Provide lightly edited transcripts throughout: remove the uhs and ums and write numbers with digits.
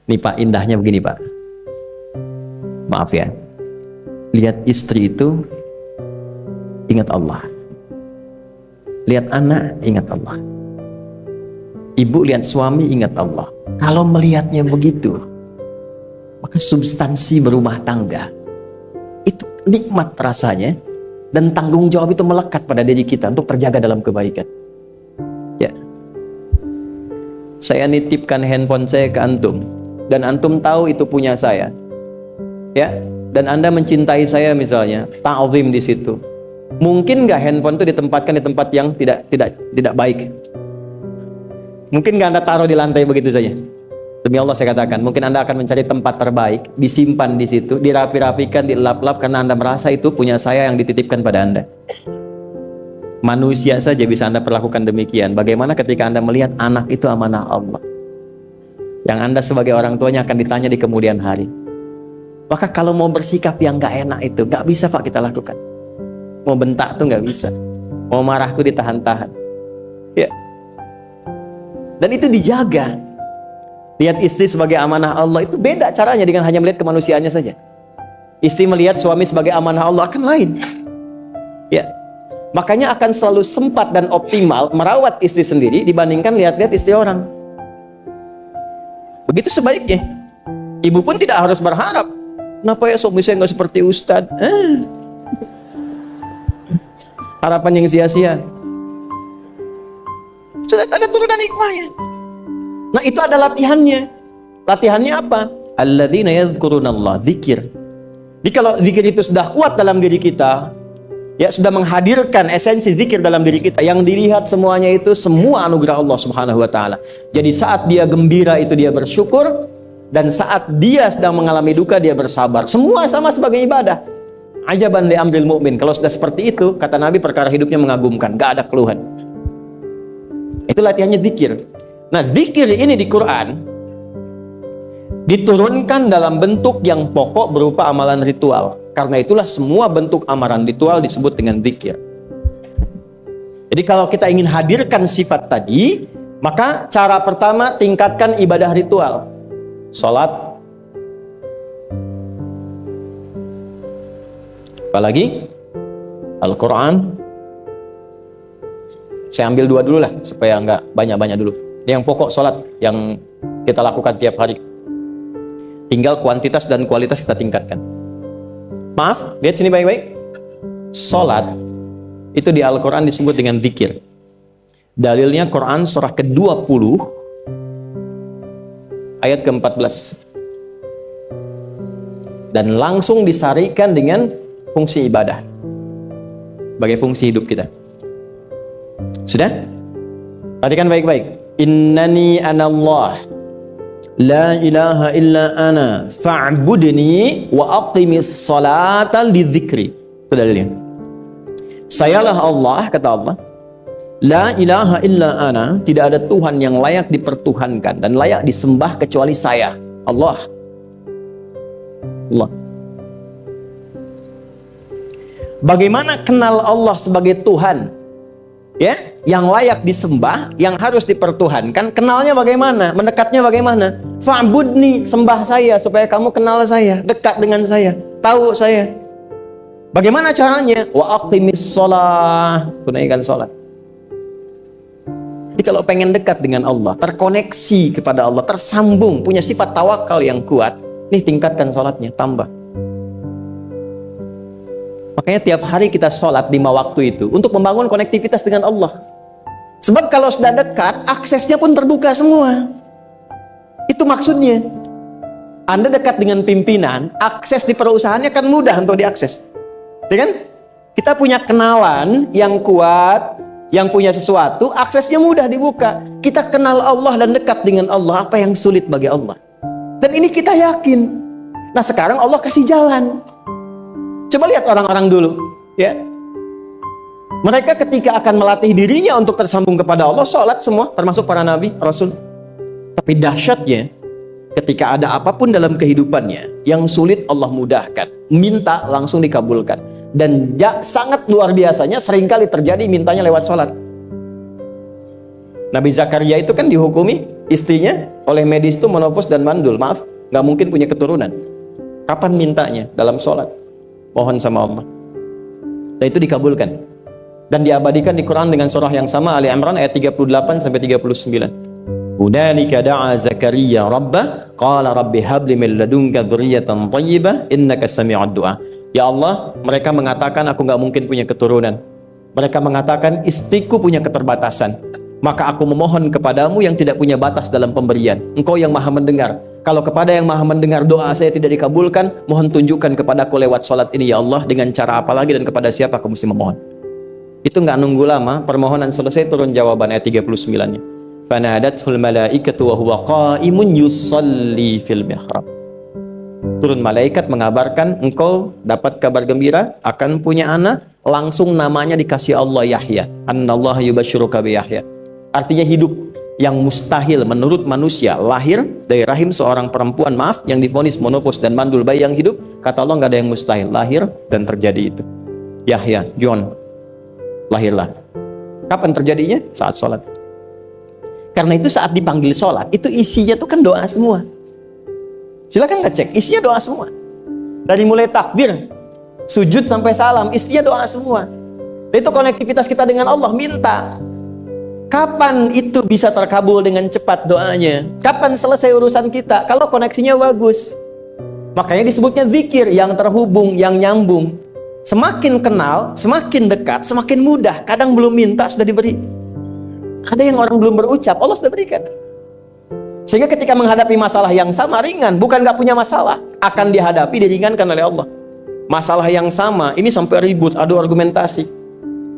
Nih Pak, indahnya begini Pak. Maaf ya. Lihat istri itu ingat Allah. Lihat anak ingat Allah. Ibu lihat suami ingat Allah. Kalau melihatnya begitu, maka substansi berumah tangga itu nikmat rasanya, dan tanggung jawab itu melekat pada diri kita untuk terjaga dalam kebaikan. Ya. Saya nitipkan handphone saya ke antum, dan antum tahu itu punya saya. Ya, dan Anda mencintai saya misalnya, ta'zim di situ. Mungkin nggak handphone itu ditempatkan di tempat yang tidak baik? Mungkin nggak Anda taruh di lantai begitu saja? Demi Allah saya katakan, mungkin Anda akan mencari tempat terbaik, disimpan di situ, dirapi-rapikan, dilap-lap, karena Anda merasa itu punya saya yang dititipkan pada Anda. Manusia saja bisa Anda perlakukan demikian. Bagaimana ketika Anda melihat anak itu amanah Allah, yang Anda sebagai orang tuanya akan ditanya di kemudian hari. Maka kalau mau bersikap yang gak enak itu gak bisa Pak kita lakukan. Mau bentak tuh gak bisa, mau marah tuh ditahan-tahan. Ya. Dan itu dijaga. Lihat istri sebagai amanah Allah itu beda caranya dengan hanya melihat kemanusiaannya saja. Istri melihat suami sebagai amanah Allah akan lain. Ya. Makanya akan selalu sempat dan optimal merawat istri sendiri dibandingkan lihat-lihat istri orang. Begitu sebaliknya. Ibu pun tidak harus berharap, kenapa ya suami saya nggak seperti Ustadz? Harapan yang sia-sia. Sudah ada turunan hikmahnya. Nah itu ada latihannya. Latihannya apa? Alladzina yadhkurunallah, zikir. Jadi kalau zikir itu sudah kuat dalam diri kita, ya sudah menghadirkan esensi zikir dalam diri kita, yang dilihat semuanya itu semua anugerah Allah Subhanahu wa taala. Jadi saat dia gembira itu dia bersyukur, dan saat dia sedang mengalami duka dia bersabar. Semua sama sebagai ibadah. Ajaban li amril mu'min. Kalau sudah seperti itu, kata Nabi, perkara hidupnya mengagumkan, gak ada keluhan. Itu latihannya zikir. Nah, zikir ini di Quran diturunkan dalam bentuk yang pokok berupa amalan ritual. Karena itulah semua bentuk amalan ritual disebut dengan zikir. Jadi kalau kita ingin hadirkan sifat tadi, maka cara pertama tingkatkan ibadah ritual. Salat. Apalagi? Al-Quran. Saya ambil dua dulu lah, supaya nggak banyak-banyak dulu. Yang pokok salat, yang kita lakukan tiap hari. Tinggal kuantitas dan kualitas kita tingkatkan. Maaf, lihat sini baik-baik. Salat itu di Al-Quran disebut dengan zikir. Dalilnya Quran surah ke-20 ayat ke-14. Dan langsung disarikan dengan fungsi ibadah sebagai fungsi hidup kita. Sudah? Perhatikan baik-baik. Innani anallah la ilaha illa ana fa'budni wa aqimis salata lidzikri. Itu dalilnya. Sayalah Allah, kata Allah. La ilaha illa ana, tidak ada Tuhan yang layak dipertuhankan dan layak disembah kecuali saya, Allah. Allah. Bagaimana kenal Allah sebagai Tuhan? Ya, yang layak disembah, yang harus dipertuhankan, kenalnya bagaimana? Mendekatnya bagaimana? Fa'budni, sembah saya supaya kamu kenal saya, dekat dengan saya, tahu saya. Bagaimana caranya? Wa aqimis shalah, tunaikan salat. Jadi kalau pengen dekat dengan Allah, terkoneksi kepada Allah, tersambung, punya sifat tawakal yang kuat, nih tingkatkan salatnya, tambah. Makanya tiap hari kita sholat 5 waktu itu untuk membangun konektivitas dengan Allah. Sebab kalau sudah dekat, aksesnya pun terbuka semua. Itu maksudnya. Anda dekat dengan pimpinan, akses di perusahaannya kan mudah untuk diakses. Ya kan? Kita punya kenalan yang kuat, yang punya sesuatu, aksesnya mudah dibuka. Kita kenal Allah dan dekat dengan Allah, apa yang sulit bagi Allah? Dan ini kita yakin. Nah sekarang Allah kasih jalan. Coba lihat orang-orang dulu, ya. Mereka ketika akan melatih dirinya untuk tersambung kepada Allah, sholat semua, termasuk para nabi, rasul. Tapi dahsyatnya, ketika ada apapun dalam kehidupannya yang sulit Allah mudahkan, minta langsung dikabulkan. Dan sangat luar biasanya, seringkali terjadi mintanya lewat sholat. Nabi Zakaria itu kan dihukumi istrinya oleh medis itu menopause dan mandul, maaf, nggak mungkin punya keturunan. Kapan mintanya? Dalam sholat. Mohon sama Allah. Dan itu dikabulkan. Dan diabadikan di Quran dengan surah yang sama, Ali Imran ayat 38 sampai 39. Hunalika da'a Zakaria rabbah qala rabbi habli min ladunka dzurriyyatan thayyibah innaka sami'ud du'a. Ya Allah, mereka mengatakan aku nggak mungkin punya keturunan. Mereka mengatakan istriku punya keterbatasan. Maka aku memohon kepadamu yang tidak punya batas dalam pemberian. Engkau yang maha mendengar. Kalau kepada yang maha mendengar doa saya tidak dikabulkan, mohon tunjukkan kepadaku lewat sholat ini ya Allah, dengan cara apa lagi dan kepada siapa aku mesti memohon. Itu nggak nunggu lama, permohonan selesai turun jawaban ayat 39-nya. Fanadatul malaikatu wa huwa qa'imun yusalli fil mihrab. Turun malaikat mengabarkan engkau dapat kabar gembira akan punya anak, langsung namanya dikasih Allah Yahya. Annallaha yubasyiruka bi Yahya. Artinya hidup yang mustahil menurut manusia, lahir dari rahim seorang perempuan, maaf, yang divonis monopause dan mandul, bayi yang hidup, kata Allah nggak ada yang mustahil, lahir dan terjadi itu. Yahya, John, lahirlah. Kapan terjadinya? Saat sholat. Karena itu saat dipanggil sholat, itu isinya tuh kan doa semua. Silakan ngecek, isinya doa semua. Dari mulai takbir, sujud sampai salam, isinya doa semua. Itu konektivitas kita dengan Allah, minta. Kapan itu bisa terkabul dengan cepat doanya? Kapan selesai urusan kita? Kalau koneksinya bagus. Makanya disebutnya zikir, yang terhubung, yang nyambung. Semakin kenal, semakin dekat, semakin mudah. Kadang belum minta, sudah diberi. Ada yang orang belum berucap, Allah sudah berikan. Sehingga ketika menghadapi masalah yang sama, ringan. Bukan gak punya masalah, akan dihadapi, diringankan oleh Allah. Masalah yang sama, ini sampai ribut, adu argumentasi.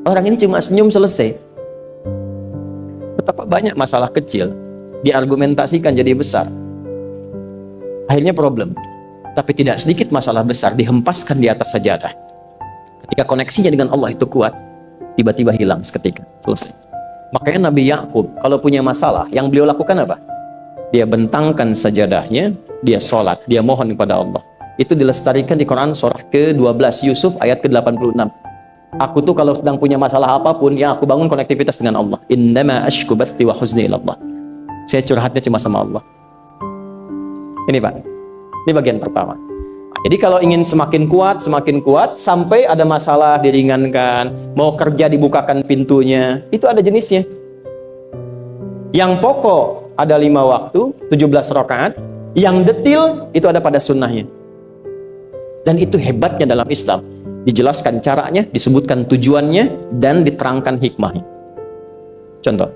Orang ini cuma senyum, selesai. Betapa banyak masalah kecil diargumentasikan jadi besar, akhirnya problem. Tapi tidak sedikit masalah besar dihempaskan di atas sajadah. Ketika koneksinya dengan Allah itu kuat, tiba-tiba hilang seketika, selesai. Makanya Nabi Yakub kalau punya masalah, yang beliau lakukan apa? Dia bentangkan sajadahnya, dia sholat, dia mohon kepada Allah. Itu dilestarikan di Quran surah ke-12 Yusuf ayat ke-86. Aku tuh kalau sedang punya masalah apapun, ya aku bangun konektivitas dengan Allah. Innama ashku bathi wa huzni ilallah. Saya curhatnya cuma sama Allah. Ini Pak, ini bagian pertama. Jadi kalau ingin semakin kuat sampai ada masalah diringankan, mau kerja dibukakan pintunya, itu ada jenisnya. Yang pokok ada 5 waktu, 17 rakaat. Yang detil itu ada pada sunnahnya. Dan itu hebatnya dalam Islam. Dijelaskan caranya, disebutkan tujuannya, dan diterangkan hikmahnya. Contoh,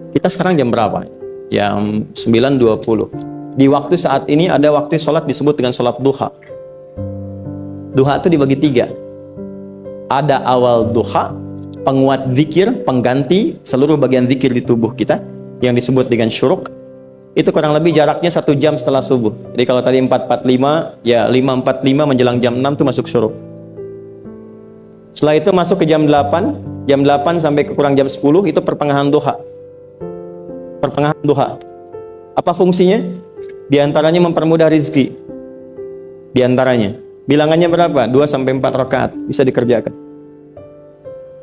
kita sekarang jam berapa? Jam 9.20. Di waktu saat ini ada waktu sholat disebut dengan sholat duha. Duha itu dibagi 3. Ada awal duha, penguat zikir, pengganti seluruh bagian zikir di tubuh kita, yang disebut dengan syuruk. Itu kurang lebih jaraknya 1 jam setelah subuh. Jadi kalau tadi 4.45, ya 5.45 menjelang jam 6 itu masuk syuruk. Setelah itu masuk ke jam 8, jam 8 sampai ke kurang jam 10 itu pertengahan duha. Pertengahan duha. Apa fungsinya? Di antaranya mempermudah rizki. Di antaranya. Bilangannya berapa? 2 sampai 4 rakaat bisa dikerjakan.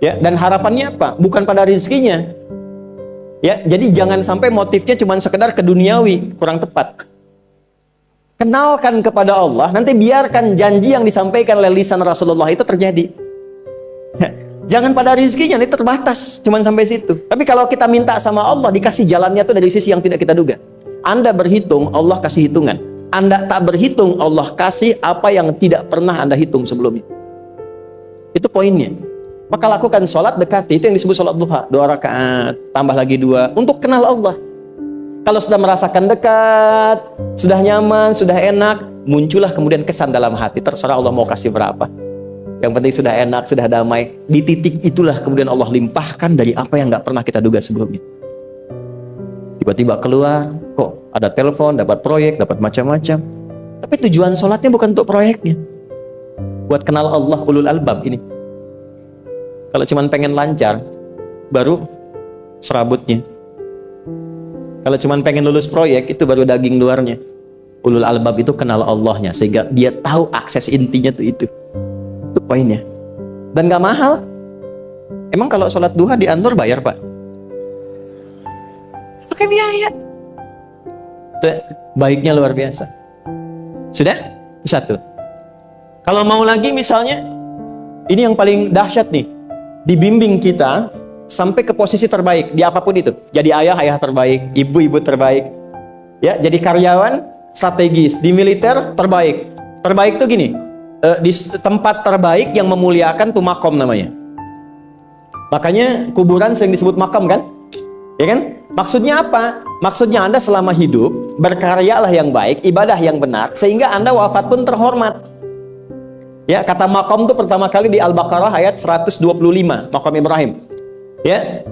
Ya, dan harapannya apa? Bukan pada rizkinya. Ya, jadi jangan sampai motifnya cuma sekedar keduniawi, kurang tepat. Kenalkan kepada Allah, nanti biarkan janji yang disampaikan oleh lisan Rasulullah itu terjadi. Jangan pada rizkinya, ini terbatas, cuma sampai situ. Tapi kalau kita minta sama Allah, dikasih jalannya itu dari sisi yang tidak kita duga. Anda berhitung, Allah kasih hitungan. Anda tak berhitung, Allah kasih apa yang tidak pernah Anda hitung sebelumnya. Itu poinnya. Maka lakukan sholat, dekati, itu yang disebut sholat duha. 2 rakaat, tambah lagi 2, untuk kenal Allah. Kalau sudah merasakan dekat, sudah nyaman, sudah enak, muncullah kemudian kesan dalam hati. Terserah Allah mau kasih berapa. Yang penting sudah enak, sudah damai. Di titik itulah kemudian Allah limpahkan dari apa yang nggak pernah kita duga sebelumnya. Tiba-tiba keluar, kok ada telepon, dapat proyek, dapat macam-macam. Tapi tujuan sholatnya bukan untuk proyeknya. Buat kenal Allah, ulul albab ini. Kalau cuma pengen lancar, baru serabutnya. Kalau cuma pengen lulus proyek, itu baru daging luarnya. Ulul albab itu kenal Allahnya, sehingga dia tahu akses intinya tuh itu. Itu poinnya. Dan gak mahal. Emang kalau sholat duha di Anur bayar Pak? Pakai biaya. Baiknya luar biasa. Sudah? Satu. Kalau mau lagi misalnya, ini yang paling dahsyat nih. Dibimbing kita sampai ke posisi terbaik di apapun itu. Jadi ayah terbaik, ibu terbaik. Ya, jadi karyawan strategis, di militer terbaik. Terbaik tuh gini, di tempat terbaik yang memuliakan tuh makom namanya. Makanya kuburan sering disebut makam kan? Ya kan? Maksudnya apa? Maksudnya Anda selama hidup berkaryalah yang baik, ibadah yang benar, sehingga Anda wafat pun terhormat. Ya, kata makom itu pertama kali di Al-Baqarah ayat 125, makom Ibrahim. Ya,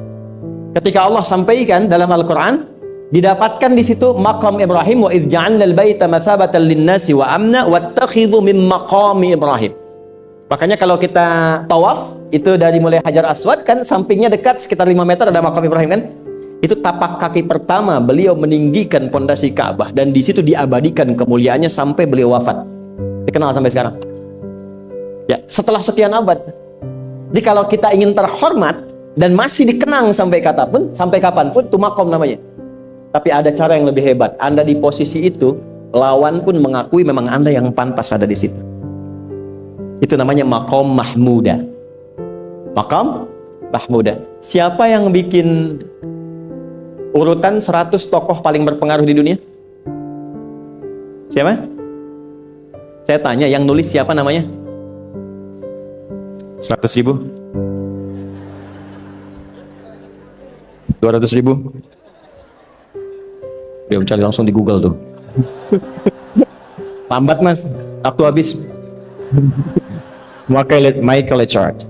ketika Allah sampaikan dalam Al-Quran, didapatkan di situ makom Ibrahim, wa idh ja'alna al-baita mathabatan lin-nasi wa amna wattakhidhu min maqami Ibrahim. Makanya kalau kita tawaf itu dari mulai Hajar Aswad kan, sampingnya dekat sekitar 5 meter ada makom Ibrahim kan. Itu tapak kaki pertama beliau meninggikan pondasi Ka'bah, dan di situ diabadikan kemuliaannya sampai beliau wafat. Dikenal sampai sekarang. Ya, setelah sekian abad. Jadi kalau kita ingin terhormat dan masih dikenang sampai kapanpun, itu makom namanya. Tapi ada cara yang lebih hebat. Anda di posisi itu, lawan pun mengakui memang Anda yang pantas ada di situ. Itu namanya makom mahmuda. Makom mahmuda. Siapa yang bikin urutan 100 tokoh paling berpengaruh di dunia? Siapa? Saya tanya, yang nulis siapa namanya? 100.000? 200.000? Dia mencari langsung di Google tuh. Lambat mas, waktu habis. Michael Richard,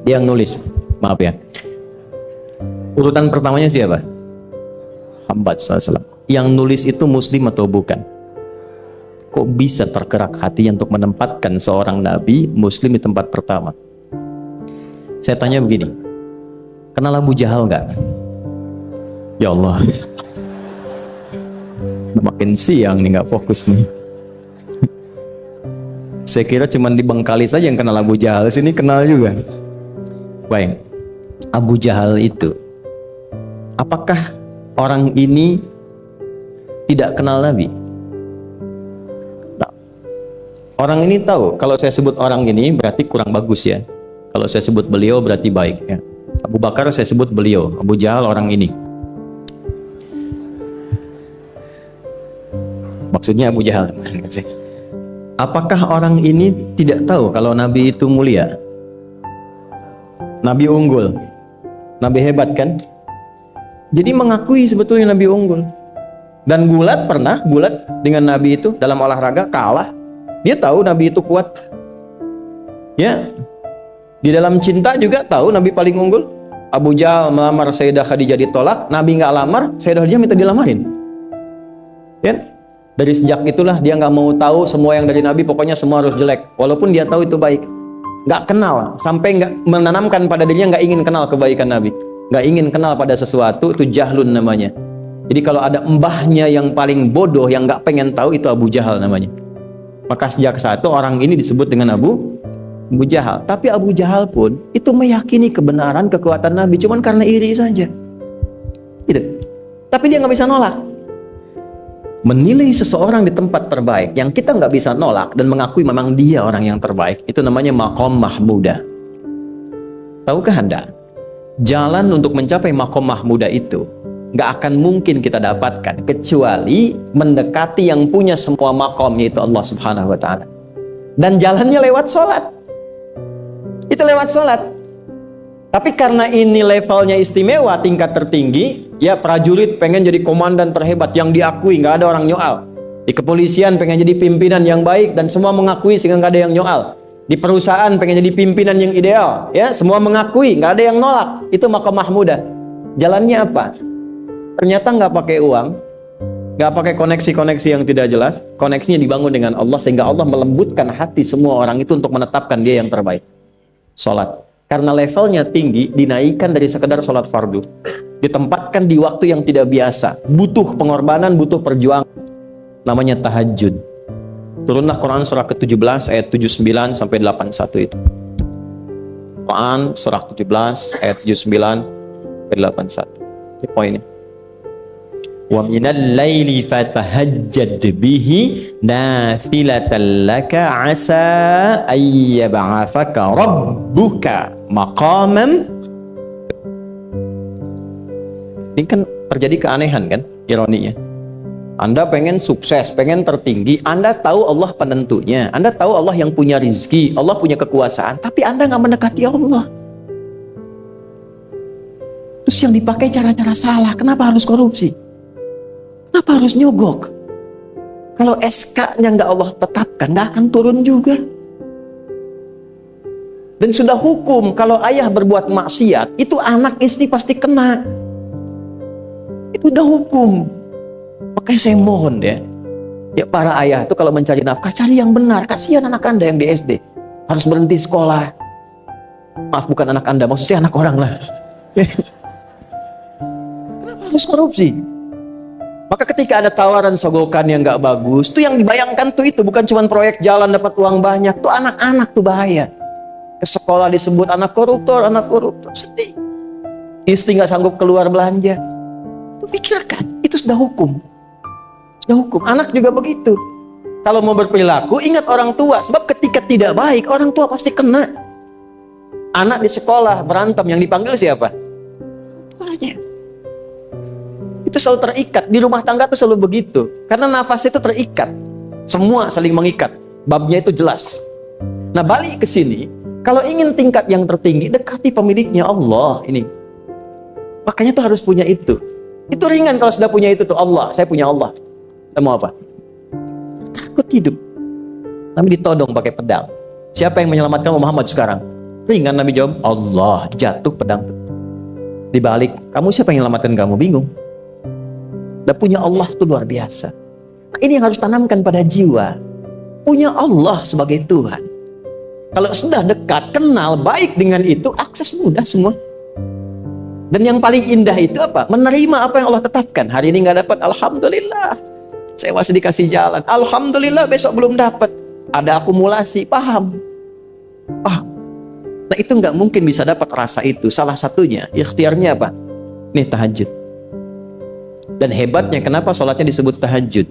dia yang nulis. Maaf ya. Urutan pertamanya siapa? Muhammad SAW. Yang nulis itu muslim atau bukan? Kok bisa tergerak hatinya untuk menempatkan seorang nabi muslim di tempat pertama? Saya tanya begini, kenal Abu Jahal nggak? Ya Allah, makin siang nih, nggak fokus nih. Saya kira cuma di Bengkali saja yang kenal Abu Jahal, sini kenal juga. Baik, Abu Jahal itu, apakah orang ini tidak kenal Nabi? Nah, orang ini tahu, kalau saya sebut orang ini berarti kurang bagus ya. Kalau saya sebut beliau berarti baik ya. Abu Bakar saya sebut beliau, Abu Jahal orang ini. Maksudnya Abu Jahal. Apakah orang ini tidak tahu kalau Nabi itu mulia? Nabi unggul, Nabi hebat kan? Jadi mengakui sebetulnya Nabi unggul. Dan gulat dengan Nabi itu dalam olahraga kalah. Dia tahu Nabi itu kuat. Ya, di dalam cinta juga tahu Nabi paling unggul. Abu Jahal melamar Sayyidah Khadijah ditolak, Nabi nggak lamar, Sayyidah Khadijah minta dilamarin. Ya, dari sejak itulah dia nggak mau tahu semua yang dari Nabi, pokoknya semua harus jelek. Walaupun dia tahu itu baik, nggak kenal, sampai nggak menanamkan pada dirinya nggak ingin kenal kebaikan Nabi, nggak ingin kenal pada sesuatu, itu jahlun namanya. Jadi kalau ada mbahnya yang paling bodoh yang nggak pengen tahu, itu Abu Jahal namanya. Maka sejak saat itu orang ini disebut dengan Abu Jahal. Tapi Abu Jahal pun itu meyakini kebenaran kekuatan Nabi, cuman karena iri saja. Gitu. Tapi dia nggak bisa nolak. Menilai seseorang di tempat terbaik yang kita nggak bisa nolak dan mengakui memang dia orang yang terbaik, itu namanya maqam mahmudah. Tahukah Anda, jalan untuk mencapai maqam mahmudah itu nggak akan mungkin kita dapatkan kecuali mendekati yang punya semua maqam, yaitu Allah Subhanahu wa Ta'ala. Dan jalannya lewat sholat. Itu lewat sholat. Tapi karena ini levelnya istimewa, tingkat tertinggi, ya prajurit pengen jadi komandan terhebat yang diakui, nggak ada orang nyoal. Di kepolisian pengen jadi pimpinan yang baik dan semua mengakui sehingga nggak ada yang nyoal. Di perusahaan pengen jadi pimpinan yang ideal, ya semua mengakui, nggak ada yang nolak. Itu maqam mahmudah. Jalannya apa? Ternyata nggak pakai uang, nggak pakai koneksi-koneksi yang tidak jelas. Koneksinya dibangun dengan Allah sehingga Allah melembutkan hati semua orang itu untuk menetapkan dia yang terbaik. Sholat. Karena levelnya tinggi, dinaikkan dari sekedar sholat fardu, ditempatkan di waktu yang tidak biasa, butuh pengorbanan, butuh perjuangan, namanya tahajud. Turunlah Quran surah ke-17 ayat 79 sampai 81 itu. Quran surah 17 ayat 79 sampai 81. Ini poinnya. Wa minal laili fatahajjad bihi nafilatan laka asa ayyab'atsaka rabbuka maqaman. Ini kan terjadi keanehan kan, ironinya. Anda pengen sukses, pengen tertinggi, Anda tahu Allah penentunya, Anda tahu Allah yang punya rizki, Allah punya kekuasaan, tapi Anda nggak mendekati Allah. Terus yang dipakai cara-cara salah, kenapa harus korupsi? Kenapa harus nyogok? Kalau SK-nya nggak Allah tetapkan, nggak akan turun juga. Dan sudah hukum, kalau ayah berbuat maksiat, itu anak istri pasti kena. Itu udah hukum. Makanya saya mohon deh, ya para ayah itu kalau mencari nafkah, cari yang benar. Kasihan anak Anda yang di SD harus berhenti sekolah. Maaf, bukan anak Anda, maksud saya anak orang lah. Kenapa harus korupsi? Maka ketika ada tawaran sogokan yang nggak bagus, tuh yang dibayangkan tuh itu bukan cuma proyek jalan dapat uang banyak, tuh anak-anak tuh bahaya. Ke sekolah disebut anak koruptor, sedih. Istri nggak sanggup keluar belanja. Tuh pikirkan, itu sudah hukum. Sudah hukum. Anak juga begitu. Kalau mau berperilaku, ingat orang tua. Sebab ketika tidak baik, orang tua pasti kena. Anak di sekolah berantem, yang dipanggil siapa? Tuanya. Itu selalu terikat. Di rumah tangga itu selalu begitu. Karena nafas itu terikat. Semua saling mengikat. Babnya itu jelas. Nah, balik ke sini. Kalau ingin tingkat yang tertinggi, dekati pemiliknya Allah. Ini. Makanya tuh harus punya itu. Itu ringan kalau sudah punya itu tuh Allah. Saya punya Allah. Kita mau apa? Takut hidup. Nabi ditodong pakai pedang. Siapa yang menyelamatkan Muhammad sekarang? Ringan Nabi jawab, Allah. Jatuh pedang. Dibalik, kamu siapa yang menyelamatkan kamu? Bingung. Dan punya Allah itu luar biasa. Nah, ini yang harus tanamkan pada jiwa. Punya Allah sebagai Tuhan. Kalau sudah dekat, kenal, baik dengan itu, akses mudah semua. Dan yang paling indah itu apa? Menerima apa yang Allah tetapkan. Hari ini nggak dapat, alhamdulillah. Saya masih dikasih jalan. Alhamdulillah, besok belum dapat. Ada akumulasi, paham? Paham. Nah, itu nggak mungkin bisa dapat rasa itu. Salah satunya, ikhtiarnya apa? Nih, tahajud. Dan hebatnya, kenapa sholatnya disebut tahajud?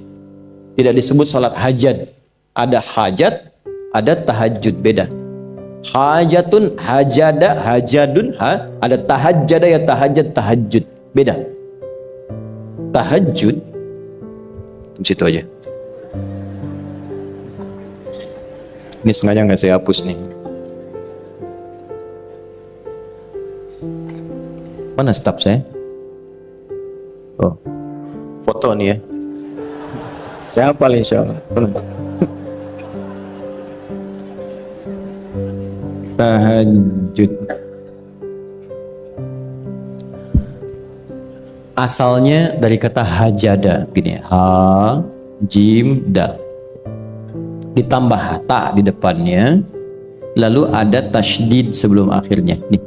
Tidak disebut sholat hajat. Ada hajat, ada tahajud, beda. Hajatun, hajada, hajadun, ada tahajjada ya tahajjud, tahajud, beda. Tahajud, di situ aja. Ini sengaja nggak saya hapus nih. Mana staf saya? Oh, foto nih ya. Saya hafal insya Allah. Tahajud. Asalnya dari kata hajada, gini, ha, jim, dal. Ditambah ta di depannya, lalu ada tasydid sebelum akhirnya. Nih.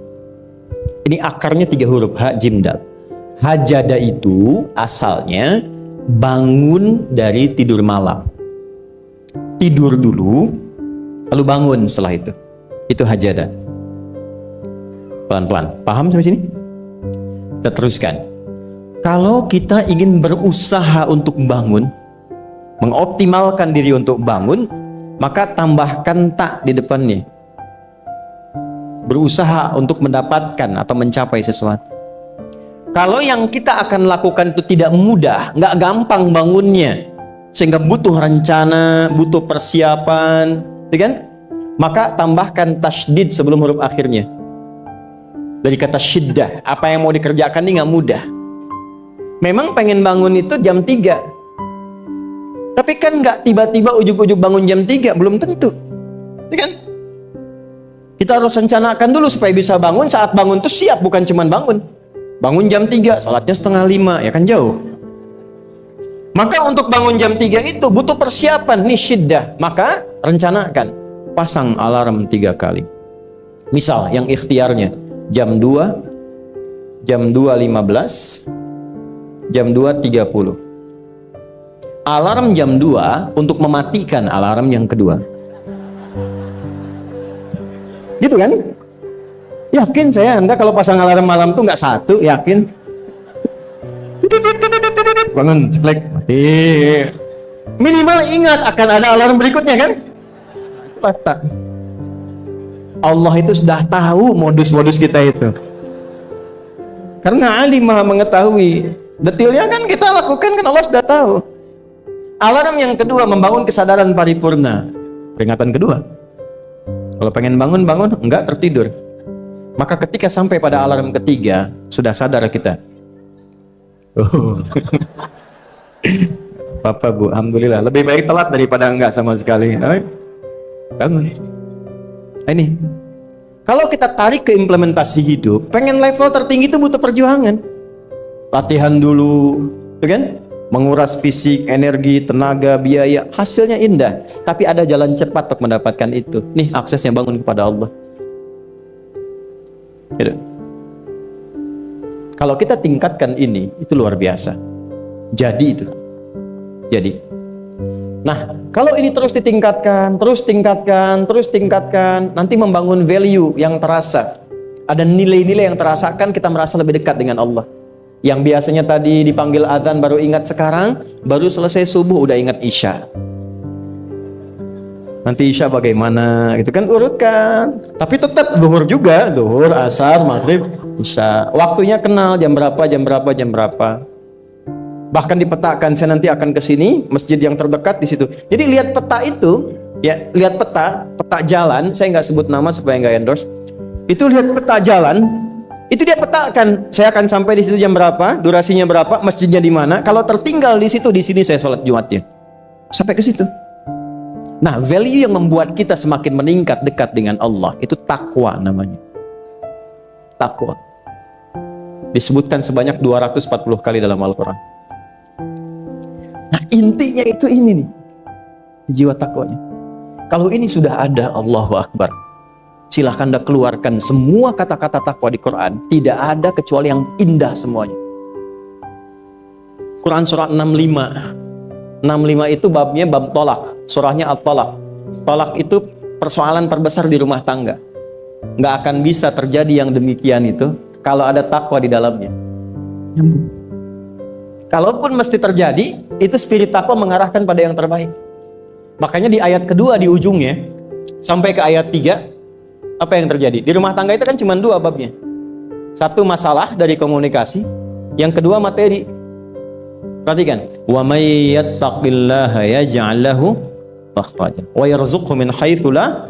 Ini akarnya 3 huruf, ha, jim, dal. Hajada itu asalnya bangun dari tidur malam. Tidur dulu, lalu bangun setelah itu. Itu hajada. Pelan-pelan. Paham sampai sini? Kita teruskan. Kalau kita ingin berusaha untuk bangun, mengoptimalkan diri untuk bangun, maka tambahkan tak di depannya. Berusaha untuk mendapatkan atau mencapai sesuatu. Kalau yang kita akan lakukan itu tidak mudah, nggak gampang bangunnya, sehingga butuh rencana, butuh persiapan, ya kan? Maka tambahkan tasydid sebelum huruf akhirnya. Dari kata syiddah, apa yang mau dikerjakan ini nggak mudah. Memang pengen bangun itu jam 3. Tapi kan nggak tiba-tiba ujuk-ujuk bangun jam 3, belum tentu. Ya kan? Kita harus rencanakan dulu supaya bisa bangun. Saat bangun tuh siap, bukan cuma bangun. Bangun jam 3, salatnya 4:30, ya kan jauh. Maka untuk bangun jam 3 itu butuh persiapan, nih syiddah. Maka rencanakan. Pasang alarm 3 kali. Misal yang ikhtiarnya jam 2, jam 2.15, jam 2.30. Alarm jam 2 untuk mematikan alarm yang kedua. Gitu kan? Yakin saya Anda kalau pasang alarm malam tuh nggak satu, yakin? bangun, ceklek, mati. Minimal ingat akan ada alarm berikutnya kan? Mata. Allah itu sudah tahu modus-modus kita itu. Karena alim maha mengetahui. Detailnya kan kita lakukan kan Allah sudah tahu. Alarm yang kedua, membangun kesadaran paripurna. Peringatan kedua. Kalau pengen bangun, enggak tertidur. Maka ketika sampai pada alarm ketiga, sudah sadar kita. Oh. Bapak Bu, alhamdulillah. Lebih baik telat daripada enggak sama sekali. Bangun. Ini. Kalau kita tarik ke implementasi hidup, pengen level tertinggi itu butuh perjuangan. Latihan dulu, kan? Menguras fisik, energi, tenaga, biaya, hasilnya indah. Tapi ada jalan cepat untuk mendapatkan itu. Nih aksesnya, bangun kepada Allah. Gitu. Kalau kita tingkatkan ini, itu luar biasa. Jadi itu. Jadi. Nah, kalau ini terus ditingkatkan, terus tingkatkan, nanti membangun value yang terasa. Ada nilai-nilai yang terasakan, kita merasa lebih dekat dengan Allah. Yang biasanya tadi dipanggil azan baru ingat sekarang, baru selesai subuh udah ingat isya. Nanti isya bagaimana? Gitu kan, urutkan. Tapi tetap zuhur juga, zuhur, asar, maghrib, isya. Waktunya kenal, jam berapa. Bahkan dipetakan, saya nanti akan ke sini, masjid yang terdekat di situ. Jadi lihat peta itu, ya, lihat peta jalan, saya nggak sebut nama supaya nggak endorse. Itu lihat peta jalan, itu dia petakan, saya akan sampai di situ jam berapa, durasinya berapa, masjidnya di mana. Kalau tertinggal di situ, di sini saya sholat Jumatnya. Sampai ke situ. Nah, value yang membuat kita semakin meningkat dekat dengan Allah itu takwa namanya. Takwa. Disebutkan sebanyak 240 kali dalam Al-Quran. Nah, intinya itu ini nih, jiwa takwanya. Kalau ini sudah ada, Allahu Akbar, silahkan Anda keluarkan semua kata-kata takwa di Quran. Tidak ada kecuali yang indah semuanya. Quran surah 65. 65 itu babnya bab tolak. Surahnya At-Tolak. Tolak itu persoalan terbesar di rumah tangga. Nggak akan bisa terjadi yang demikian itu kalau ada takwa di dalamnya. Nyambung. Kalaupun mesti terjadi, itu spirit takwa mengarahkan pada yang terbaik. Makanya di ayat kedua di ujungnya, sampai ke ayat 3, apa yang terjadi? Di rumah tangga itu kan cuma 2 babnya. Satu masalah dari komunikasi, yang kedua materi. Perhatikan, wa may yattaqillaha yaj'al lahu makhraja wa yarzuqhu min haitsu la.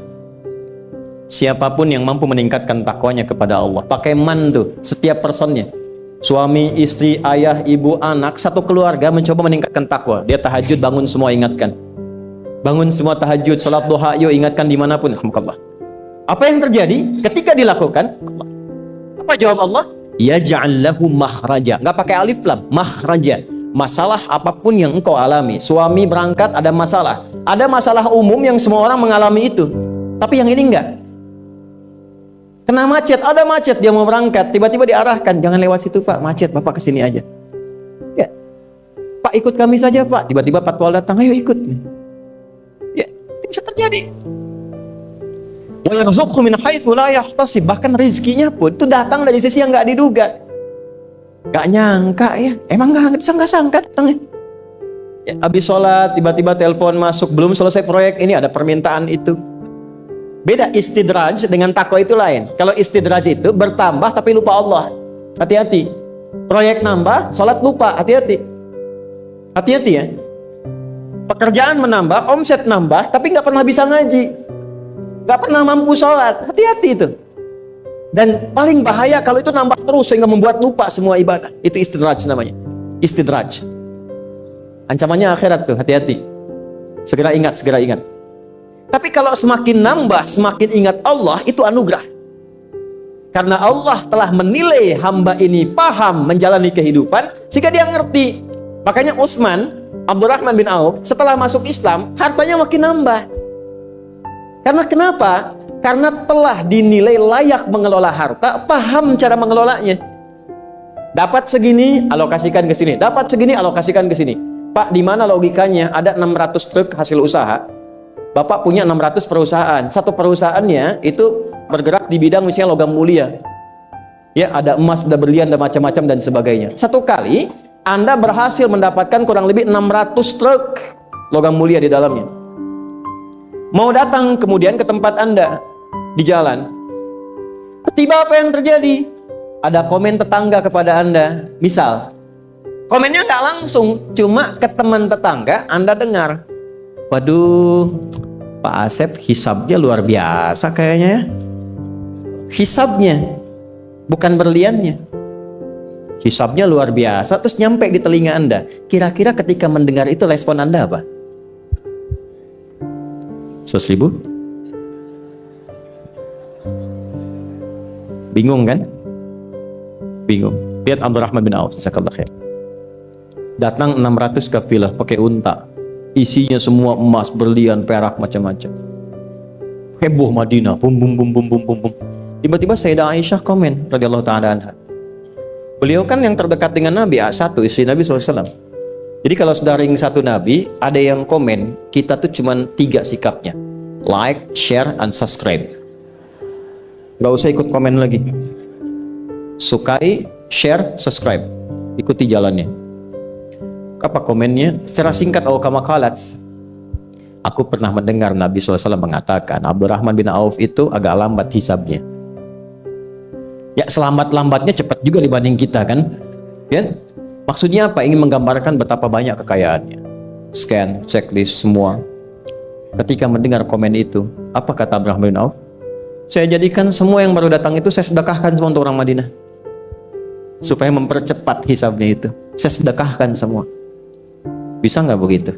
Siapapun yang mampu meningkatkan takwanya kepada Allah, pakai man tuh, setiap personnya. Suami, istri, ayah, ibu, anak, satu keluarga mencoba meningkatkan takwa. Dia tahajud, bangun semua ingatkan. Bangun semua tahajud, salat duha, yuk ingatkan dimanapun. Alhamdulillah. Apa yang terjadi ketika dilakukan? Apa jawab Allah? Ya ja'allahu makhraja. Nggak pakai alif lam, makhraja. Masalah apapun yang engkau alami. Suami berangkat ada masalah. Ada masalah umum yang semua orang mengalami itu. Tapi yang ini enggak. Kena macet, ada macet, dia mau berangkat, tiba-tiba diarahkan, jangan lewat situ Pak, macet, Bapak kesini aja. Ya, Pak ikut kami saja Pak, tiba-tiba patwal datang, ayo ikut. Ya, itu bisa terjadi. Wa yarzuqhu min haitsu la yahtasib, bahkan rezekinya pun itu datang dari sisi yang nggak diduga. Nggak nyangka ya, emang nggak sangka datangnya. Ya, habis sholat, tiba-tiba telepon masuk, belum selesai proyek ini ada permintaan itu. Beda istidraj dengan takwa itu lain. Kalau istidraj itu bertambah tapi lupa Allah. Hati-hati. Proyek nambah, sholat lupa. Hati-hati. Hati-hati ya. Pekerjaan menambah, omset nambah, tapi nggak pernah bisa ngaji. Nggak pernah mampu sholat. Hati-hati itu. Dan paling bahaya kalau itu nambah terus sehingga membuat lupa semua ibadah. Itu istidraj namanya. Istidraj. Ancamannya akhirat tuh, hati-hati. Segera ingat, segera ingat. Tapi kalau semakin nambah, semakin ingat Allah, itu anugerah. Karena Allah telah menilai hamba ini paham menjalani kehidupan, sehingga dia ngerti. Makanya Utsman, Abdurrahman bin Auf, setelah masuk Islam, hartanya makin nambah. Karena kenapa? Karena telah dinilai layak mengelola harta, paham cara mengelolanya. Dapat segini, alokasikan ke sini. Dapat segini, alokasikan ke sini. Pak, di mana logikanya? Ada 600 truk hasil usaha. Bapak punya 600 perusahaan. Satu perusahaannya itu bergerak di bidang misalnya logam mulia. Ya, ada emas, ada berlian, ada macam-macam dan sebagainya. Satu kali Anda berhasil mendapatkan kurang lebih 600 truk logam mulia di dalamnya. Mau datang kemudian ke tempat Anda di jalan. Tiba apa yang terjadi? Ada komen tetangga kepada Anda. Misal, komennya nggak langsung, cuma ke teman tetangga Anda dengar. Waduh, Pak Asep hisabnya luar biasa kayaknya ya. Hisabnya, bukan berliannya. Hisabnya luar biasa, terus nyampe di telinga Anda. Kira-kira ketika mendengar itu respon Anda apa? 100.000? Bingung kan? Bingung. Lihat Abdurrahman bin Auf, jazakallahu khair. Datang 600 kafilah pakai unta. Isinya semua emas, berlian, perak, macam-macam. Heboh Madinah, bum bum bum bum bum bum bum. Tiba-tiba Sayyidah Aisyah komen radhiyallahu ta'ala anha. Beliau kan yang terdekat dengan Nabi, satu istri Nabi SAW. Jadi kalau sudah ring satu Nabi, ada yang komen, kita tuh cuma 3 sikapnya. Like, share, and subscribe. Gak usah ikut komen lagi. Sukai, share, subscribe. Ikuti jalannya. Apa komennya? Secara singkat, kama qalat. Aku pernah mendengar Nabi SAW mengatakan, Abdurrahman bin Auf itu agak lambat hisabnya. Ya selambat-lambatnya cepat juga dibanding kita kan, ya. Maksudnya apa? Ingin menggambarkan betapa banyak kekayaannya. Scan, checklist semua. Ketika mendengar komen itu, apa kata Abdurrahman bin Auf? Saya jadikan semua yang baru datang itu saya sedekahkan semua untuk orang Madinah, supaya mempercepat hisabnya itu. Saya sedekahkan semua. Bisa nggak begitu?